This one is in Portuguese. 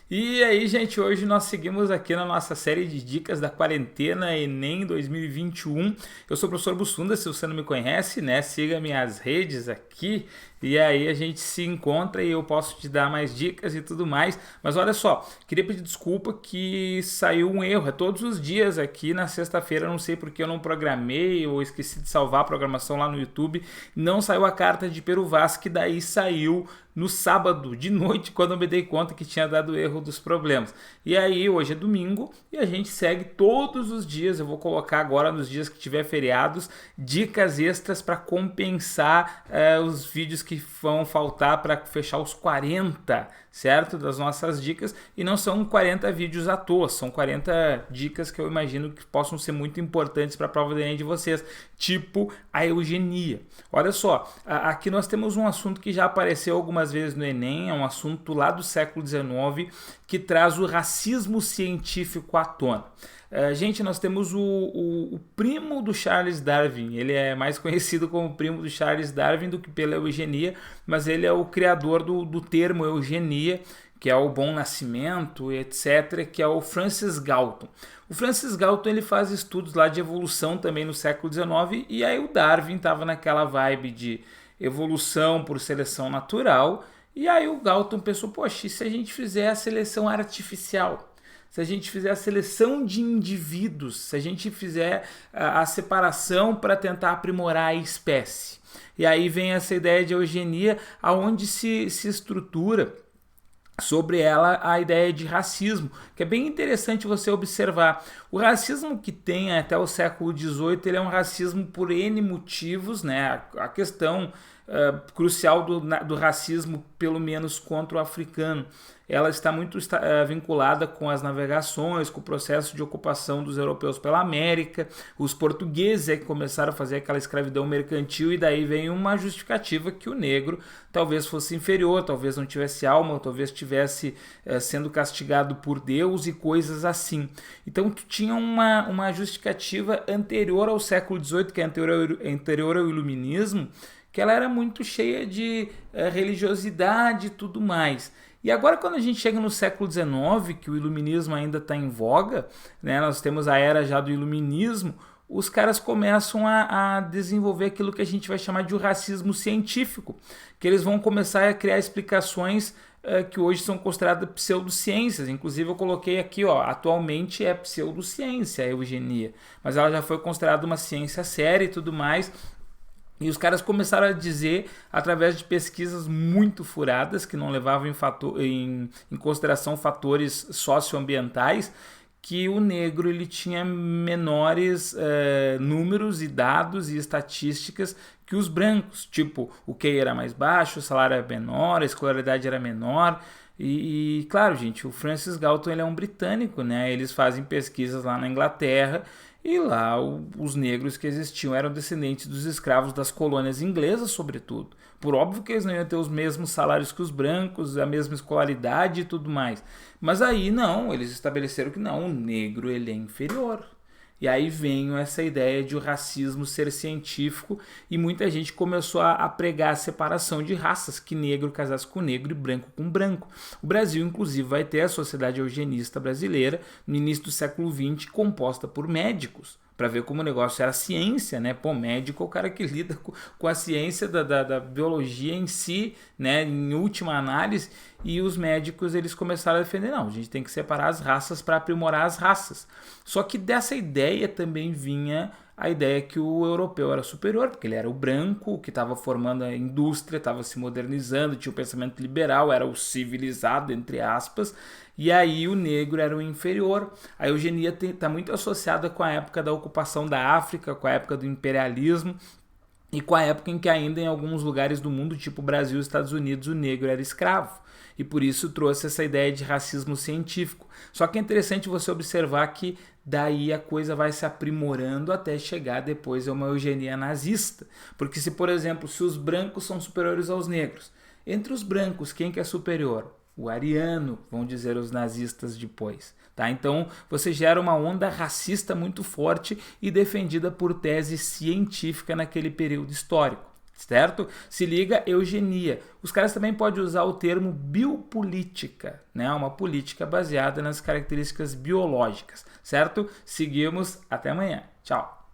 E aí, gente, hoje nós seguimos aqui na nossa série de dicas da quarentena Enem 2021. Eu sou o professor Bussunda, se você não me conhece, né? Siga minhas redes aqui e aí a gente se encontra e eu posso te dar mais dicas e tudo mais. Mas olha só, queria pedir desculpa que saiu um erro. É todos os dias aqui na sexta-feira, não sei porque eu não programei ou esqueci de salvar a programação lá no YouTube. Não saiu a carta de Peru Vaz, que daí saiu no sábado de noite, quando eu me dei conta que tinha dado erro dos problemas. E aí, hoje é domingo e a gente segue todos os dias. Eu vou colocar agora, nos dias que tiver feriados, dicas extras para compensar os vídeos que vão faltar para fechar os 40, certo? Das nossas dicas. E não são 40 vídeos à toa, são 40 dicas que eu imagino que possam ser muito importantes para a prova do Enem de vocês, tipo a eugenia. Olha só, aqui nós temos um assunto que já apareceu algumas vezes no Enem, é um assunto lá do século XIX que traz o racismo científico à tona. Gente, nós temos o primo do Charles Darwin. Ele é mais conhecido como primo do Charles Darwin do que pela eugenia, mas ele é o criador do termo eugenia, que é o bom nascimento, etc., que é o Francis Galton. O Francis Galton ele faz estudos lá de evolução também no século XIX, e aí o Darwin estava naquela vibe de evolução por seleção natural, e aí o Galton pensou, poxa, e se a gente fizer a seleção artificial? Se a gente fizer a seleção de indivíduos, se a gente fizer a separação para tentar aprimorar a espécie. E aí vem essa ideia de eugenia, aonde se estrutura sobre ela a ideia de racismo, que é bem interessante você observar. O racismo que tem até o século XVIII, ele é um racismo por N motivos, né? A questão crucial do racismo, pelo menos contra o africano, ela está muito vinculada com as navegações, com o processo de ocupação dos europeus pela América. Os portugueses é que começaram a fazer aquela escravidão mercantil, e daí vem uma justificativa que o negro talvez fosse inferior, talvez não tivesse alma, talvez estivesse sendo castigado por Deus e coisas assim. Então tu tinha uma justificativa anterior ao século XVIII, que é anterior ao iluminismo, que ela era muito cheia de religiosidade e tudo mais. E agora, quando a gente chega no século XIX, que o iluminismo ainda está em voga, né, nós temos a era já do iluminismo, os caras começam a desenvolver aquilo que a gente vai chamar de racismo científico, que eles vão começar a criar explicações que hoje são consideradas pseudociências. Inclusive eu coloquei aqui, ó, atualmente é pseudociência a eugenia, mas ela já foi considerada uma ciência séria e tudo mais. E os caras começaram a dizer, através de pesquisas muito furadas, que não levavam em consideração fatores socioambientais, que o negro ele tinha menores números e dados e estatísticas que os brancos. Tipo, o QI era mais baixo, o salário era menor, a escolaridade era menor. E claro, gente, o Francis Galton ele é um britânico, né? Eles fazem pesquisas lá na Inglaterra, e lá os negros que existiam eram descendentes dos escravos das colônias inglesas, sobretudo. Por óbvio que eles não iam ter os mesmos salários que os brancos, a mesma escolaridade e tudo mais. Mas aí não, eles estabeleceram que não, o negro ele é inferior. E aí vem essa ideia de o racismo ser científico, e muita gente começou a pregar a separação de raças, que negro casasse com negro e branco com branco. O Brasil, inclusive, vai ter a Sociedade Eugenista Brasileira, no início do século XX, composta por médicos, para ver como o negócio era ciência, né? Pô, médico é o cara que lida com a ciência da biologia em si, né? Em última análise, e os médicos eles começaram a defender, não, a gente tem que separar as raças para aprimorar as raças. Só que dessa ideia também vinha a ideia que o europeu era superior, porque ele era o branco, que estava formando a indústria, estava se modernizando, tinha o pensamento liberal, era o civilizado, entre aspas, e aí o negro era o inferior. A eugenia está muito associada com a época da ocupação da África, com a época do imperialismo, e com a época em que ainda em alguns lugares do mundo, tipo Brasil e Estados Unidos, o negro era escravo. E por isso trouxe essa ideia de racismo científico. Só que é interessante você observar que daí a coisa vai se aprimorando até chegar depois a uma eugenia nazista. Porque se, por exemplo, se os brancos são superiores aos negros, entre os brancos, quem que é superior? O ariano, vão dizer os nazistas depois. Tá? Então você gera uma onda racista muito forte e defendida por tese científica naquele período histórico. certo? Se liga, eugenia. Os caras também podem usar o termo biopolítica, né? Uma política baseada nas características biológicas, certo? Seguimos, até amanhã. Tchau.